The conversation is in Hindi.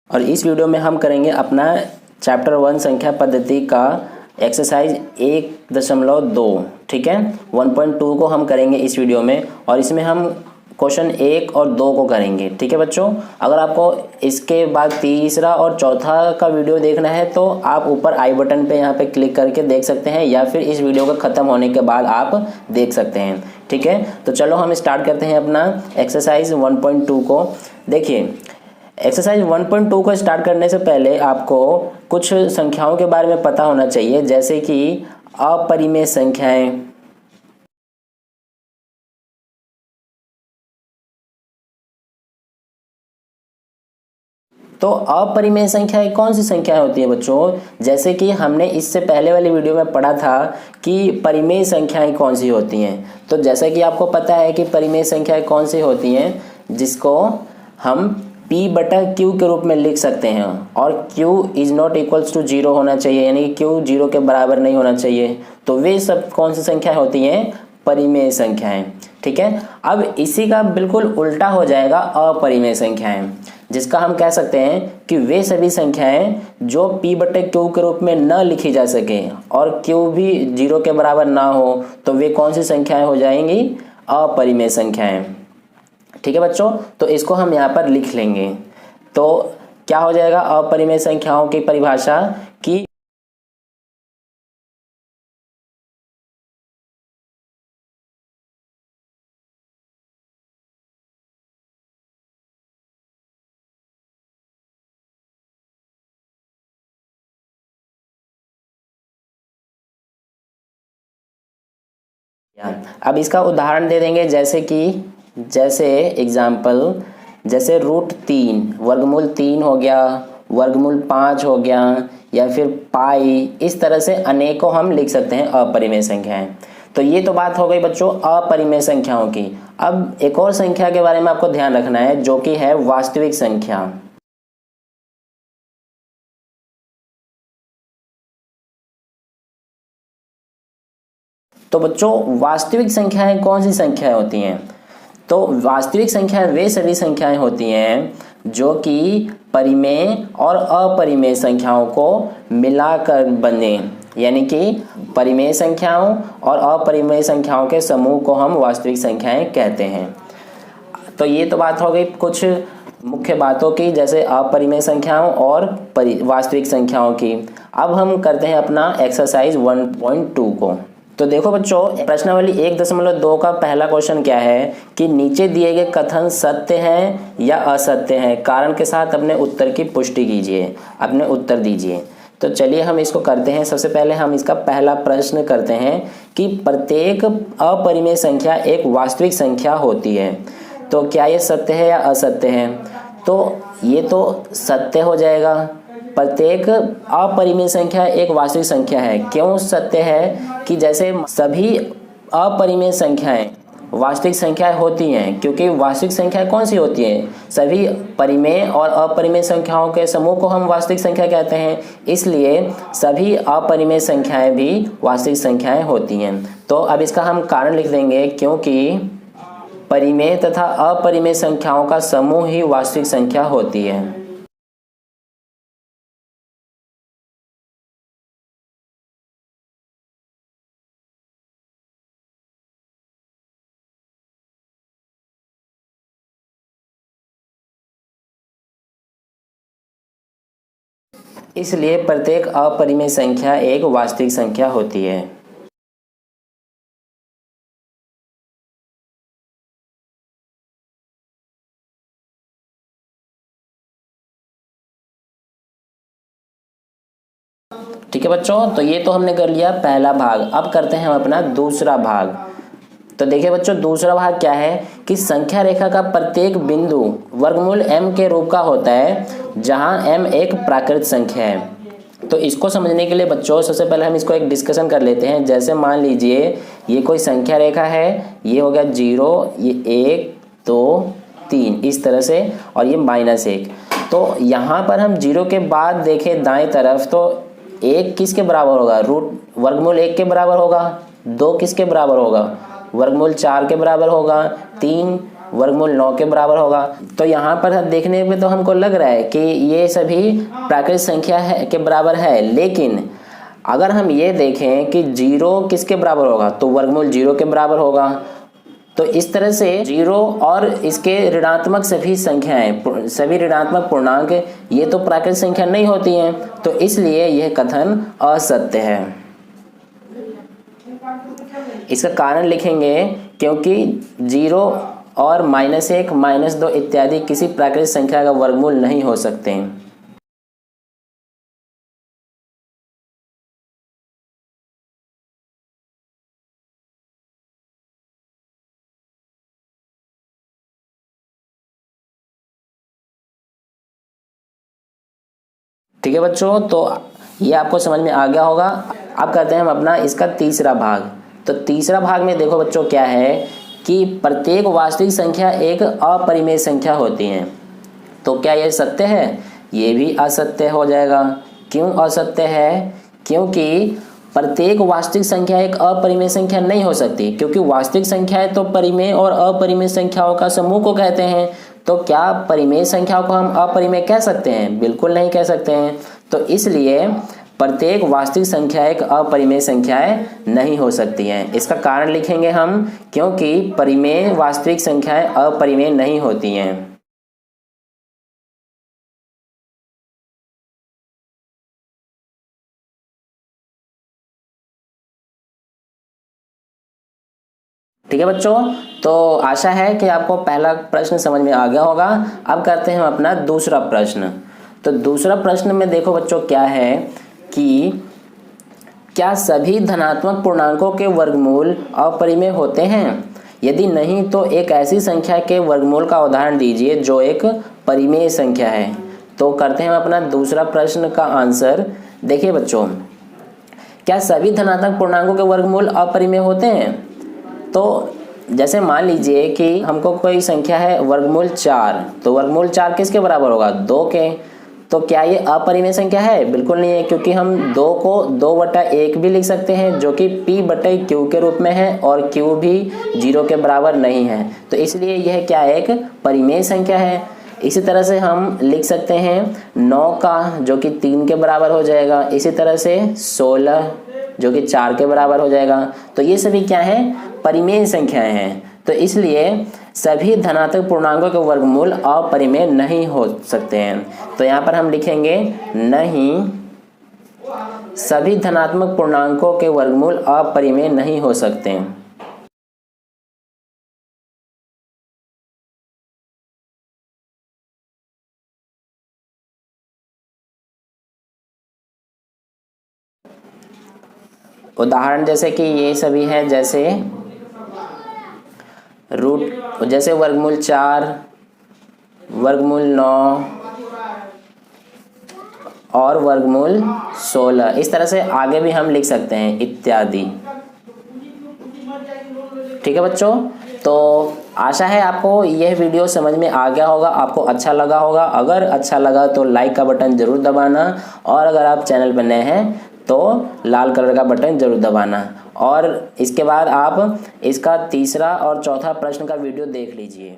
और इस वीडियो में हम करेंगे अपना चैप्टर 1 संख्या पद्धति का एक्सरसाइज 1.2। ठीक है, 1.2 को हम करेंगे इस वीडियो में और इसमें हम क्वेश्चन 1 और 2 को करेंगे। ठीक है बच्चों, अगर आपको इसके बाद तीसरा और चौथा का वीडियो देखना है तो आप ऊपर आई बटन पे यहाँ पे क्लिक करके देख सकते हैं या फिर इस वीडियो का ख़त्म होने के बाद आप देख सकते हैं। ठीक है, तो चलो हम स्टार्ट करते हैं अपना एक्सरसाइज 1.2 को। देखिए, एक्सरसाइज 1.2 को स्टार्ट करने से पहले आपको कुछ संख्याओं के बारे में पता होना चाहिए, जैसे कि अपरिमेय संख्याएं। तो अपरिमेय संख्याएं कौन सी संख्याएं होती है बच्चों? जैसे कि हमने इससे पहले वाली वीडियो में पढ़ा था कि परिमेय संख्याएं कौन सी होती हैं। तो जैसा कि आपको पता है कि परिमेय संख्याएं कौन सी होती हैं, जिसको हम P/Q के रूप में लिख सकते हैं और Q is not equals to 0 होना चाहिए, यानी कि Q 0 के बराबर नहीं होना चाहिए। तो वे सब कौन सी संख्याएं होती हैं? परिमेय संख्याएं। ठीक है, अब इसी का बिल्कुल उल्टा हो जाएगा अपरिमेय संख्याएं, जिसका हम कह सकते हैं कि वे सभी संख्याएं जो P/Q के रूप में न लिखी जा सके और Q भी 0 के बराबर ना हो, तो वे कौन सी संख्याएं हो जाएंगी? अपरिमेय संख्याएं। ठीक है बच्चों, तो इसको हम यहाँ पर लिख लेंगे। तो क्या हो जाएगा अपरिमेय संख्याओं की परिभाषा की अब इसका उदाहरण दे देंगे, जैसे एग्जाम्पल, जैसे √3 वर्गमूल 3 हो गया, वर्गमूल 5 हो गया, या फिर पाई, इस तरह से अनेकों हम लिख सकते हैं अपरिमेय संख्याएं। तो ये तो बात हो गई बच्चों अपरिमेय संख्याओं की। अब एक और संख्या के बारे में आपको ध्यान रखना है, जो कि है वास्तविक संख्या। तो बच्चों वास्तविक संख्याएं कौन सी संख्याएं होती हैं? तो वास्तविक संख्याएं वे सभी संख्याएं होती हैं जो कि परिमेय और अपरिमेय संख्याओं को मिलाकर बने, यानी कि परिमेय संख्याओं और अपरिमेय संख्याओं के समूह को हम वास्तविक संख्याएं कहते हैं। तो ये तो बात हो गई कुछ मुख्य बातों की, जैसे अपरिमेय संख्याओं और वास्तविक संख्याओं की। अब हम करते हैं अपना एक्सरसाइज 1.2 को। तो देखो बच्चों, प्रश्नावली 1.2 का पहला क्वेश्चन क्या है कि नीचे दिए गए कथन सत्य हैं या असत्य हैं, कारण के साथ अपने उत्तर की पुष्टि कीजिए, अपने उत्तर दीजिए। तो चलिए हम इसको करते हैं। सबसे पहले हम इसका पहला प्रश्न करते हैं कि प्रत्येक अपरिमेय संख्या एक वास्तविक संख्या होती है। तो क्या ये सत्य है या असत्य है? तो ये तो सत्य हो जाएगा। प्रत्येक अपरिमेय संख्या एक वास्तविक संख्या है। क्यों सत्य है? कि जैसे सभी अपरिमेय संख्याएं वास्तविक संख्याएं होती हैं, क्योंकि वास्तविक संख्याएं कौन सी होती हैं? सभी परिमेय और अपरिमेय संख्याओं के समूह को हम वास्तविक संख्या कहते हैं, इसलिए सभी अपरिमेय संख्याएं भी वास्तविक संख्याएं होती हैं। तो अब इसका हम कारण लिख देंगे, क्योंकि परिमेय तथा अपरिमेय संख्याओं का समूह ही वास्तविक संख्या होती है। इसलिए प्रत्येक अपरिमेय संख्या एक वास्तविक संख्या होती है। ठीक है बच्चों, तो ये तो हमने कर लिया पहला भाग। अब करते हैं हम अपना दूसरा भाग। तो देखिए बच्चों, दूसरा भाग क्या है कि संख्या रेखा का प्रत्येक बिंदु वर्गमूल m के रूप का होता है, जहां m एक प्राकृत संख्या है। तो इसको समझने के लिए बच्चों सबसे पहले हम इसको एक डिस्कशन कर लेते हैं। जैसे मान लीजिए ये कोई संख्या रेखा है, ये हो गया 0, ये 1 2 3 इस तरह से, और ये -1। तो यहाँ पर हम 0 के बाद देखें दाएं तरफ, तो 1 किसके बराबर होगा? वर्गमूल 1 के बराबर होगा। 2 किसके बराबर होगा? वर्गमूल 4 के बराबर होगा। 3 वर्गमूल 9 के बराबर होगा। तो यहाँ पर देखने पे तो हमको लग रहा है कि ये सभी प्राकृतिक संख्या है के बराबर है, लेकिन अगर हम ये देखें कि 0 किसके बराबर होगा तो वर्गमूल 0 के बराबर होगा। तो इस तरह से 0 और इसके ऋणात्मक सभी संख्याएं, सभी ऋणात्मक पूर्णांक ये तो प्राकृतिक संख्या नहीं होती हैं, तो इसलिए यह कथन असत्य है। इसका कारण लिखेंगे क्योंकि 0 और -1, -2 इत्यादि किसी प्राकृतिक संख्या का वर्गमूल नहीं हो सकते हैं। ठीक है बच्चों, तो ये आपको समझ में आ गया होगा। अब करते हैं हम अपना इसका तीसरा भाग। तो तीसरा भाग में देखो बच्चों क्या है कि प्रत्येक वास्तविक संख्या एक अपरिमेय संख्या होती है। तो क्या यह सत्य है? ये भी असत्य हो जाएगा। क्यों असत्य है? क्योंकि प्रत्येक वास्तविक संख्या एक अपरिमेय संख्या नहीं हो सकती, क्योंकि वास्तविक संख्याएं तो परिमेय और अपरिमेय संख्याओं का समूह को कहते हैं। तो क्या परिमेय संख्याओं को हम अपरिमेय कह सकते हैं? बिल्कुल नहीं कह सकते हैं। तो इसलिए प्रत्येक वास्तविक संख्या एक अपरिमेय संख्याएं नहीं हो सकती हैं। इसका कारण लिखेंगे हम, क्योंकि परिमेय वास्तविक संख्याएं अपरिमेय नहीं होती हैं। ठीक है बच्चों, तो आशा है कि आपको पहला प्रश्न समझ में आ गया होगा। अब करते हैं हम अपना दूसरा प्रश्न। तो दूसरा प्रश्न में देखो बच्चों क्या है कि क्या सभी धनात्मक पूर्णांकों के वर्गमूल अपरिमेय होते हैं? यदि नहीं तो एक ऐसी संख्या के वर्गमूल का उदाहरण दीजिए जो एक परिमेय संख्या है। तो करते हैं हम अपना दूसरा प्रश्न का आंसर। देखिए बच्चों, क्या सभी धनात्मक पूर्णांकों के वर्गमूल अपरिमेय होते हैं? तो जैसे मान लीजिए कि हमको कोई संख्या है वर्गमूल 4, तो वर्गमूल 4 किसके बराबर होगा? 2 के। तो क्या ये अपरिमेय संख्या है? बिल्कुल नहीं है, क्योंकि हम 2 को 2/1 भी लिख सकते हैं जो कि p/q के रूप में है, और q भी 0 के बराबर नहीं है। तो इसलिए यह क्या है? एक परिमेय संख्या है। इसी तरह से हम लिख सकते हैं 9 का, जो कि 3 के बराबर हो जाएगा। इसी तरह से 16 जो कि 4 के बराबर हो जाएगा। तो ये सभी क्या है? परिमेय संख्याएं हैं। तो इसलिए सभी धनात्मक पूर्णांकों के वर्गमूल अपरिमेय नहीं हो सकते हैं। तो यहाँ पर हम लिखेंगे नहीं, सभी धनात्मक पूर्णांकों के वर्गमूल अपरिमेय नहीं हो सकते हैं। उदाहरण जैसे कि ये सभी है, जैसे जैसे वर्गमूल 4, वर्गमूल 9 और वर्गमूल 16। इस तरह से आगे भी हम लिख सकते हैं इत्यादि। ठीक है बच्चों, तो आशा है आपको यह वीडियो समझ में आ गया होगा, आपको अच्छा लगा होगा। अगर अच्छा लगा तो लाइक का बटन जरूर दबाना, और अगर आप चैनल पर नए हैं तो लाल कलर का बटन जरूर दबाना। और इसके बाद आप इसका तीसरा और चौथा प्रश्न का वीडियो देख लीजिए।